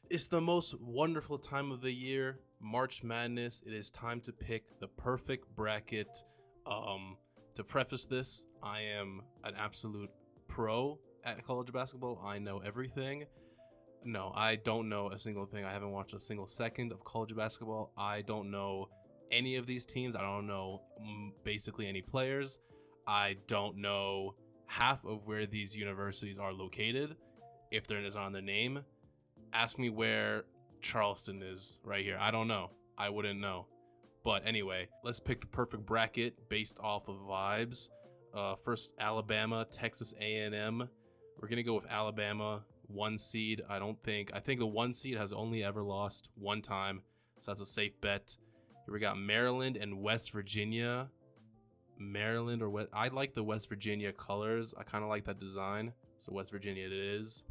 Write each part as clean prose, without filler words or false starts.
It's the most wonderful time of the year, March Madness. It is time to pick the perfect bracket. Um, to preface this, I am an absolute pro at college basketball. I know everything. No, I don't know a single thing. I haven't watched a single second of college basketball. I don't know any of these teams. I don't know basically any players. I don't know half of where these universities are located, if there is on their name. Ask me where Charleston is right here. I don't know. I wouldn't know. But anyway, let's pick the perfect bracket based off of vibes. First, Alabama, Texas A&M. We're gonna go with Alabama, 1 seed. I think the 1 seed has only ever lost one time, so that's a safe bet. Here we got Maryland and West Virginia. Maryland or West. I like the West Virginia colors. I kind of like that design, so West Virginia it is.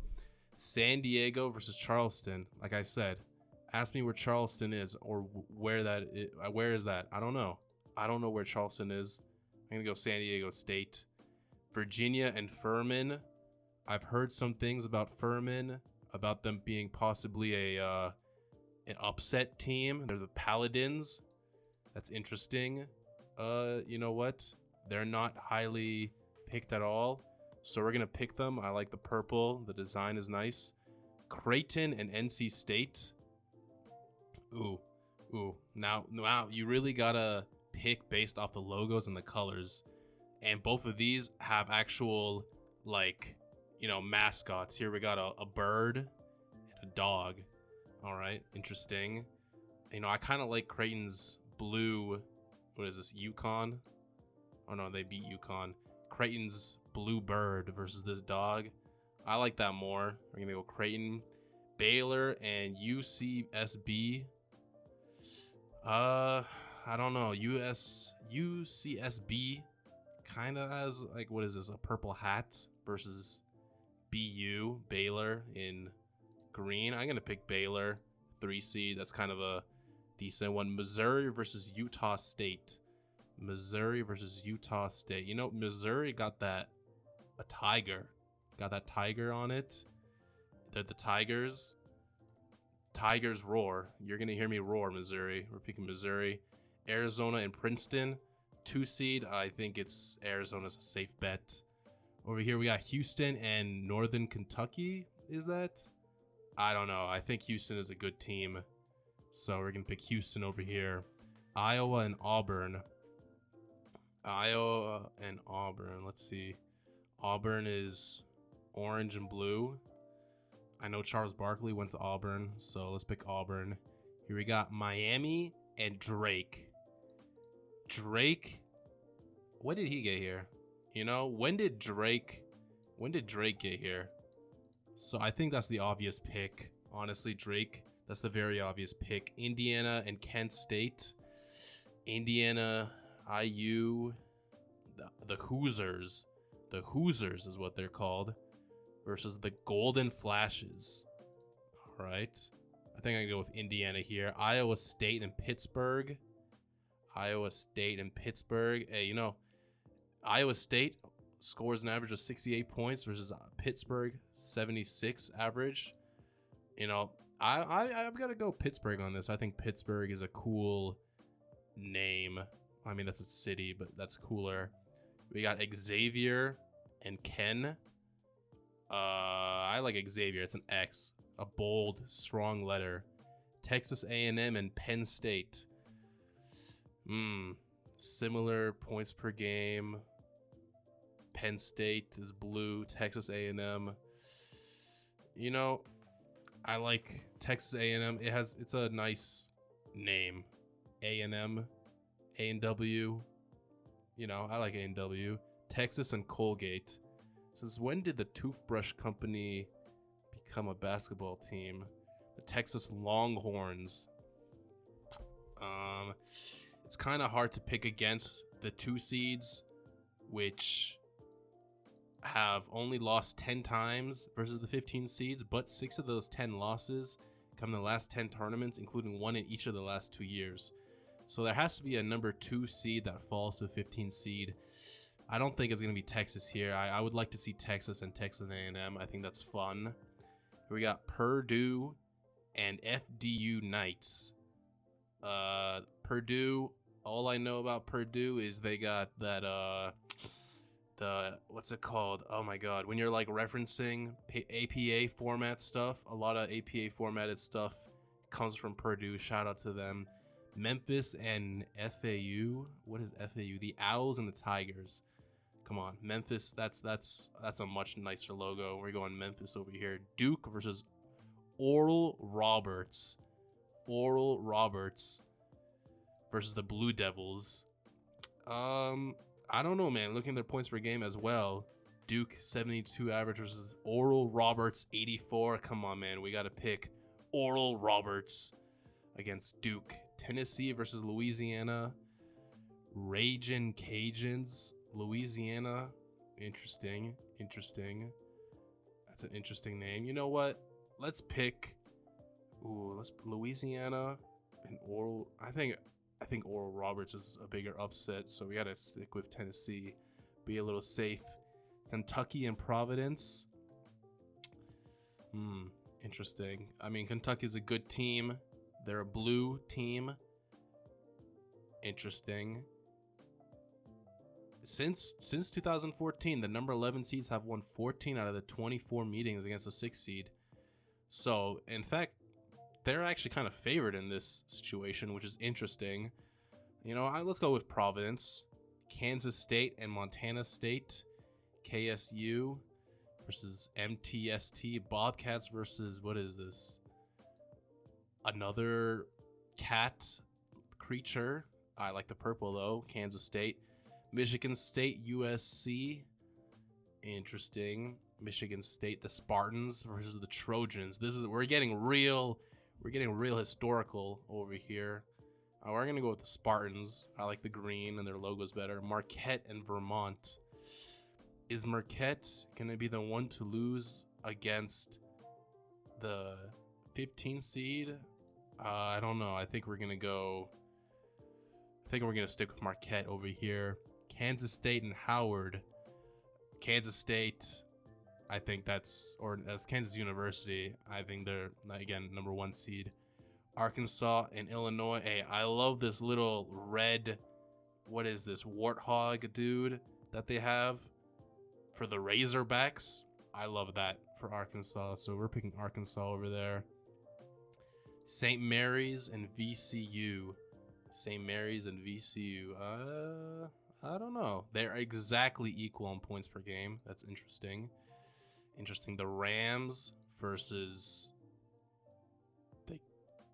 San Diego versus Charleston. Like I said, ask me where Charleston is or where that is. Where is that? I don't know. I don't know where Charleston is. I'm gonna go San Diego State. Virginia and Furman. I've heard some things about Furman, about them being possibly an upset team. They're the Paladins. That's interesting. You know what? They're not highly picked at all. So we're gonna pick them. I like the purple. The design is nice. Creighton and NC State. Ooh. Now you really gotta pick based off the logos and the colors. And both of these have actual, like, mascots. Here we got a bird and a dog. All right, interesting. I kind of like Creighton's blue. What is this? Yukon? Oh no, they beat Yukon. Creighton's blue bird versus this dog. I like that more. We're gonna go Creighton, Baylor, and UCSB. I don't know. UCSB kind of has, like, what is this? A purple hat versus Baylor in green. I'm gonna pick Baylor, 3 seed. That's kind of a decent one. Missouri versus Utah State. Missouri versus Utah State. Missouri got a tiger. Got that tiger on it. They're the Tigers. Tigers roar. You're going to hear me roar, Missouri. We're picking Missouri. Arizona and Princeton. 2 seed. I think it's Arizona's a safe bet. Over here, we got Houston and Northern Kentucky. Is that? I don't know. I think Houston is a good team. So we're going to pick Houston over here. Iowa and Auburn. Let's see. Auburn is orange and blue. I know Charles Barkley went to Auburn, so let's pick Auburn. Here we got Miami and Drake. Drake, when did he get here? When did Drake get here? So I think that's the obvious pick. Honestly, Drake, that's the very obvious pick. Indiana and Kent State. Indiana, IU, the Hoosiers. The Hoosiers is what they're called. Versus the Golden Flashes. All right. I think I can go with Indiana here. Iowa State and Pittsburgh. Iowa State and Pittsburgh. Hey, Iowa State scores an average of 68 points versus Pittsburgh 76 average. I've got to go Pittsburgh on this. I think Pittsburgh is a cool name. I mean, that's a city, but that's cooler. We got Xavier and Ken. I like Xavier. It's an X, a bold, strong letter. Texas A&M and Penn State. Similar points per game. Penn State is blue. Texas A&M. I like Texas A&M. It's a nice name. A&M, A&W. I like A&W. Texas and Colgate. Since when did the toothbrush company become a basketball team? The Texas Longhorns. It's kind of hard to pick against the 2 seeds, which have only lost 10 times versus the 15 seeds, but 6 of those 10 losses come in the last 10 tournaments, including 1 in each of the last 2 years. So there has to be a number 2 seed that falls to the 15 seed. I don't think it's going to be Texas here. I would like to see Texas and Texas A&M. I think that's fun. We got Purdue and FDU Knights. Purdue, all I know about Purdue is they got that the what's it called? Oh my god, when you're like referencing APA format stuff, a lot of APA formatted stuff comes from Purdue. Shout out to them. Memphis and FAU. What is FAU? The Owls and the Tigers. Come on, Memphis. That's a much nicer logo. We're going Memphis over here. Duke versus Oral Roberts. Oral Roberts versus the Blue Devils. I don't know, man. Looking at their points per game as well. Duke 72 average versus Oral Roberts 84. Come on, man. We got to pick Oral Roberts against Duke. Tennessee versus Louisiana. Ragin' Cajuns. Louisiana. Interesting. That's an interesting name. You know what? Let's pick. Louisiana and Oral. I think Oral Roberts is a bigger upset, so we gotta stick with Tennessee. Be a little safe. Kentucky and Providence. Interesting. I mean, Kentucky's a good team. They're a blue team. Interesting. Since 2014, the number 11 seeds have won 14 out of the 24 meetings against the 6th seed. So, in fact, they're actually kind of favored in this situation, which is interesting. You know, let's go with Providence. Kansas State and Montana State. KSU versus MTST. Bobcats versus, what is this? Another cat creature. I like the purple, though. Kansas State. Michigan State, USC. Interesting. Michigan State, the Spartans versus the Trojans. We're getting real historical over here. We're gonna go with the Spartans. I like the green and their logo's better. Marquette and Vermont. Is Marquette gonna be the one to lose against the 15 seed? I don't know. I think we're gonna stick with Marquette over here. Kansas State and Howard. Kansas State. I think that's Kansas University. I think they're, again, number 1 seed. Arkansas and Illinois. Hey, I love this little red, what is this, warthog dude that they have for the Razorbacks. I love that for Arkansas. So we're picking Arkansas over there. St. Mary's and VCU. St. Mary's and VCU. I don't know. They're exactly equal on points per game. That's interesting. The Rams versus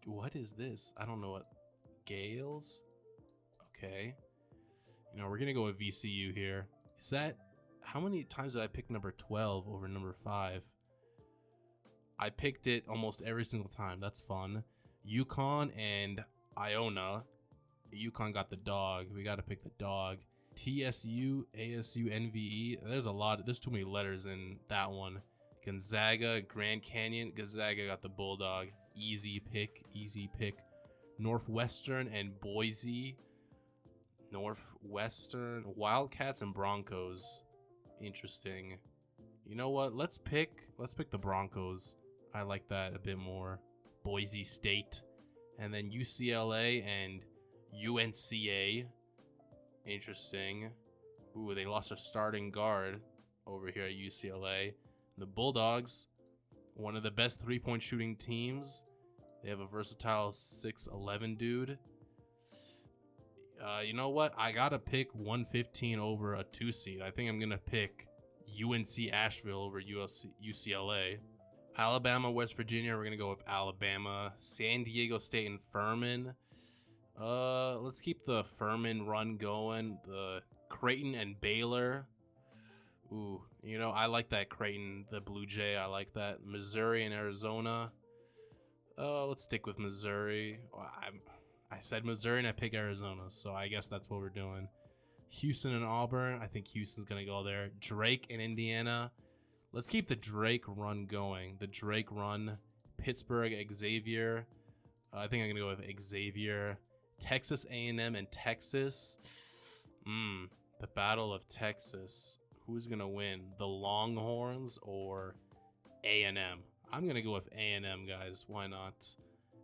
what is this? I don't know what. Gales? Okay. You know, we're gonna go with VCU here. Is that, how many times did I pick number 12 over number 5? I picked it almost every single time. That's fun. UConn and Iona. UConn got the dog. We gotta pick the dog. TSU, ASU, NVE. There's too many letters in that one. Gonzaga, Grand Canyon. Gonzaga got the Bulldog. Easy pick. Northwestern and Boise. Northwestern, Wildcats and Broncos. Interesting. You know what? Let's pick the Broncos. I like that a bit more. Boise State. And then UCLA and UNCA. Interesting. Ooh, they lost their starting guard over here at UCLA. The Bulldogs, one of the best 3-point shooting teams. They have a versatile 6'11" dude. You know what? I gotta pick 115 over a 2 seed. I think I'm gonna pick UNC Asheville over UCLA. Alabama, West Virginia. We're gonna go with Alabama. San Diego State and Furman. Let's keep the Furman run going. The Creighton and Baylor. Ooh, you know, I like that Creighton, the Blue Jay. I like that. Missouri and Arizona. Let's stick with Missouri. I said Missouri and I pick Arizona, so I guess that's what we're doing. Houston and Auburn. I think Houston's gonna go there. Drake and Indiana. Let's keep the Drake run going. The Drake run. Pittsburgh, Xavier. I think I'm gonna go with Xavier. Texas A&M and Texas. The Battle of Texas. Who's gonna win? The Longhorns or A&M? I'm gonna go with A&M, guys. Why not?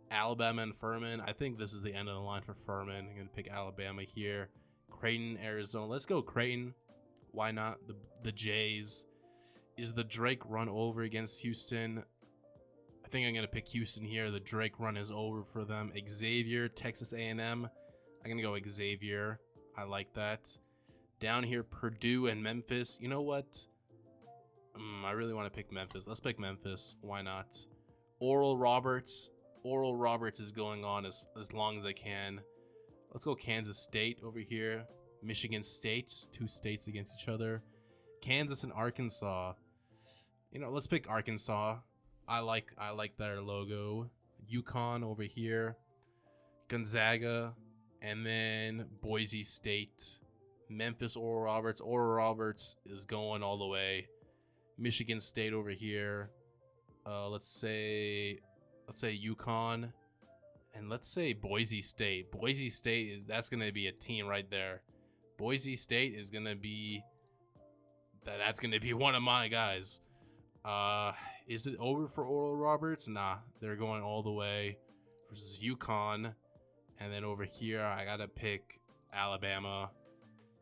Alabama and Furman. I think this is the end of the line for Furman. I'm gonna pick Alabama here. Creighton, Arizona. Let's go Creighton. Why not? The Jays. Is the Drake run over against Houston? I think I'm gonna pick Houston here. The Drake run is over for them. Xavier, Texas A&M. I'm gonna go Xavier. I like that. Down here, Purdue and Memphis. You know what? I really want to pick Memphis. Let's pick Memphis. Why not? Oral Roberts. Oral Roberts is going on as long as I can. Let's go Kansas State over here. Michigan State. 2 states against each other. Kansas and Arkansas. You know, let's pick Arkansas. I like their logo. UConn over here. Gonzaga. And then Boise State. Memphis, Oral Roberts. Oral Roberts is going all the way. Michigan State over here. Let's say UConn, and let's say Boise State. Boise State that's gonna be a team right there. Boise State is gonna be that's gonna be one of my guys. Is it over for Oral Roberts? Nah, they're going all the way versus UConn, and then over here I gotta pick Alabama,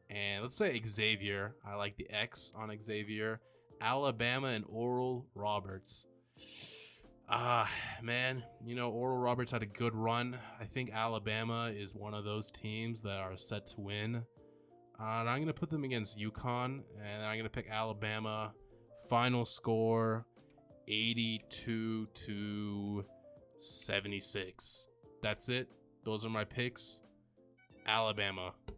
and let's say Xavier. I like the X on Xavier. Alabama and Oral Roberts. Man, you know, Oral Roberts had a good run. I think Alabama is one of those teams that are set to win. And I'm going to put them against UConn, and I'm going to pick Alabama. Final score 82-76. That's it. Those are my picks. Alabama.